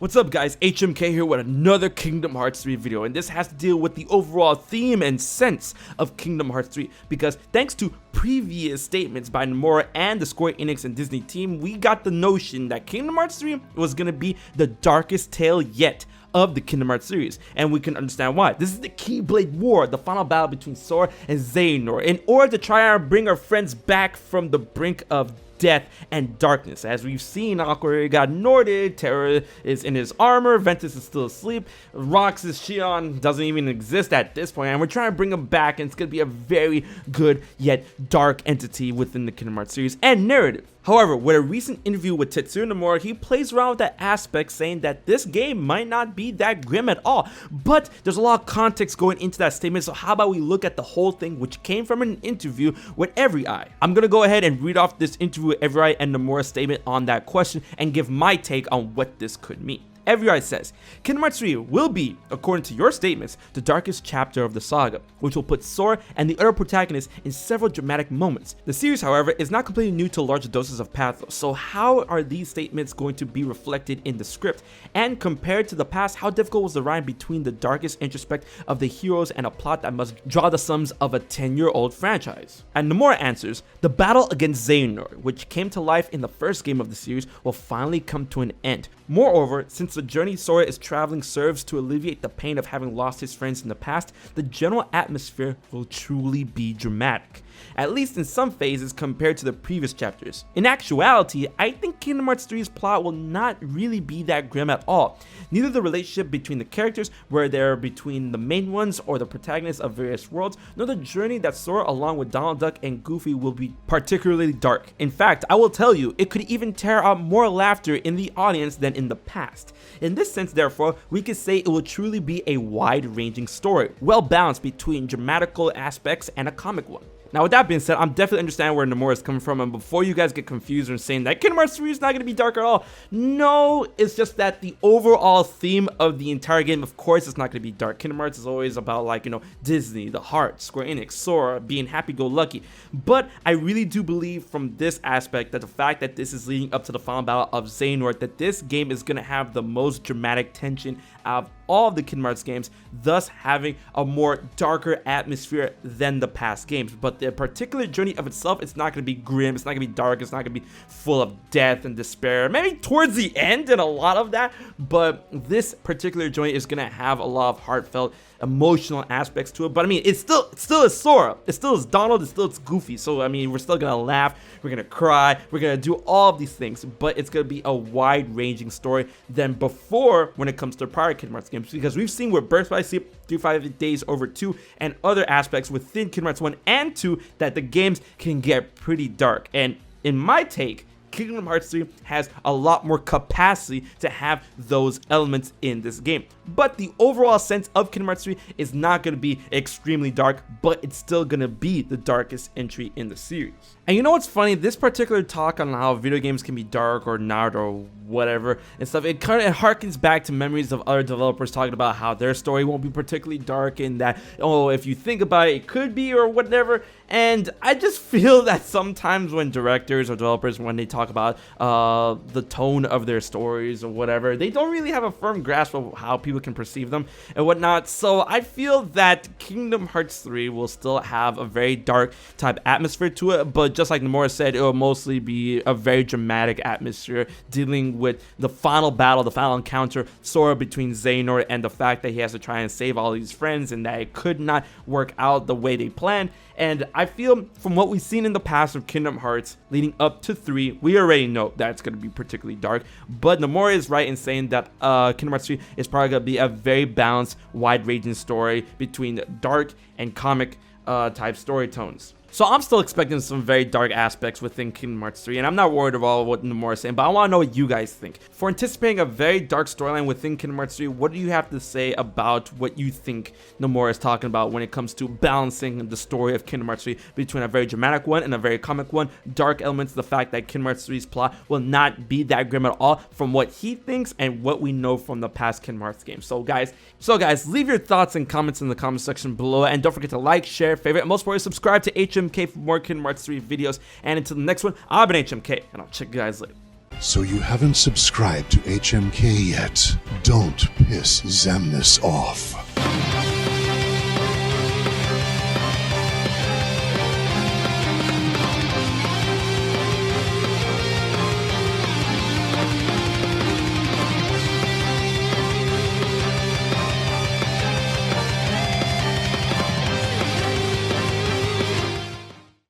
What's up guys, HMK here with another Kingdom Hearts 3 video, and this has to deal with the overall theme and sense of Kingdom Hearts 3 because thanks to previous statements by Nomura and the Square Enix and Disney team, we got the notion that Kingdom Hearts 3 was going to be the darkest tale yet of the Kingdom Hearts series, and we can understand why. This is the Keyblade War, the final battle between Sora and Xehanort, in order to try and bring our friends back from the brink of death and darkness. As we've seen, Aqua got Norded, Terra is in his armor, Ventus is still asleep, Roxas Shion doesn't even exist at this point, and we're trying to bring him back, and it's going to be a very good yet dark entity within the Kingdom Hearts series and narrative. However, with a recent interview with Tetsuya Nomura, he plays around with that aspect, saying that this game might not be that grim at all, but there's a lot of context going into that statement, so how about we look at the whole thing, which came from an interview with Every Eye. I'm gonna go ahead and read off this interview with Every Eye and Nomura's statement on that question and give my take on what this could mean. Every Eye says, Kingdom Hearts 3 will be, according to your statements, the darkest chapter of the saga, which will put Sora and the other protagonists in several dramatic moments. The series, however, is not completely new to large doses of pathos, so how are these statements going to be reflected in the script? And compared to the past, how difficult was the rhyme between the darkest introspect of the heroes and a plot that must draw the sums of a 10-year-old franchise? And Nomura answers, the battle against Xehanort, which came to life in the first game of the series, will finally come to an end. Moreover, since the journey Sora is traveling serves to alleviate the pain of having lost his friends in the past, the general atmosphere will truly be dramatic, at least in some phases compared to the previous chapters. In actuality, I think Kingdom Hearts 3's plot will not really be that grim at all. Neither the relationship between the characters, where they're between the main ones or the protagonists of various worlds, nor the journey that Sora along with Donald Duck and Goofy will be particularly dark. In fact, I will tell you, it could even tear out more laughter in the audience than in the past. In this sense, therefore, we could say it will truly be a wide-ranging story, well balanced between dramatical aspects and a comic one. Now, with that being said, I'm definitely understanding where Nomura is coming from, and before you guys get confused and saying that Kingdom Hearts 3 is not going to be dark at all, no, it's just that the overall theme of the entire game, of course, it's not going to be dark. Kingdom Hearts is always about, like, you know, Disney, the heart, Square Enix, Sora, being happy-go-lucky, but I really do believe from this aspect that the fact that this is leading up to the final battle of Xehanort, that this game is going to have the most dramatic tension out of all of the Kingdom Hearts games, thus having a more darker atmosphere than the past games. But the particular journey of itself, it's not going to be grim, it's not going to be dark, it's not going to be full of death and despair, maybe towards the end and a lot of that, but this particular journey is going to have a lot of heartfelt emotional aspects to it. But I mean, it's still is Sora, it still is Donald, it's Goofy, so I mean, we're still gonna laugh, we're gonna cry, we're gonna do all of these things, but it's gonna be a wide-ranging story than before when it comes to prior Kingdom Hearts games, because we've seen with Birth by Sleep, 3-5 Days Over 2, and other aspects within Kingdom Hearts 1 and 2 that the games can get pretty dark. And in my take, Kingdom Hearts 3 has a lot more capacity to have those elements in this game. But the overall sense of Kingdom Hearts 3 is not going to be extremely dark, but it's still going to be the darkest entry in the series. And you know what's funny? This particular talk on how video games can be dark or not or whatever and stuff, it kind of harkens back to memories of other developers talking about how their story won't be particularly dark and that, oh, if you think about it, it could be or whatever. And I just feel that sometimes when directors or developers, when they talk about the tone of their stories or whatever, they don't really have a firm grasp of how people can perceive them and whatnot. So I feel that Kingdom Hearts 3 will still have a very dark type atmosphere to it, but just like Nomura said, it will mostly be a very dramatic atmosphere dealing with the final battle, the final encounter, Sora between Xehanort, and the fact that he has to try and save all these friends and that it could not work out the way they planned. And I feel from what we've seen in the past of Kingdom Hearts leading up to 3, we already know that it's going to be particularly dark. But Nomura is right in saying that Kingdom Hearts 3 is probably going to be a very balanced, wide-ranging story between dark and comic type story tones. So I'm still expecting some very dark aspects within Kingdom Hearts 3, and I'm not worried about what Nomura is saying, but I want to know what you guys think. For anticipating a very dark storyline within Kingdom Hearts 3, what do you have to say about what you think Nomura is talking about when it comes to balancing the story of Kingdom Hearts 3 between a very dramatic one and a very comic one, dark elements, the fact that Kingdom Hearts 3's plot will not be that grim at all from what he thinks and what we know from the past Kingdom Hearts games. So guys, leave your thoughts and comments in the comment section below, and don't forget to like, share, favorite, and most importantly, subscribe to HMK for more Kingdom Hearts 3 videos. And until the next one, I've been HMK, and I'll check you guys later. So you haven't subscribed to HMK yet? Don't piss Xemnas off.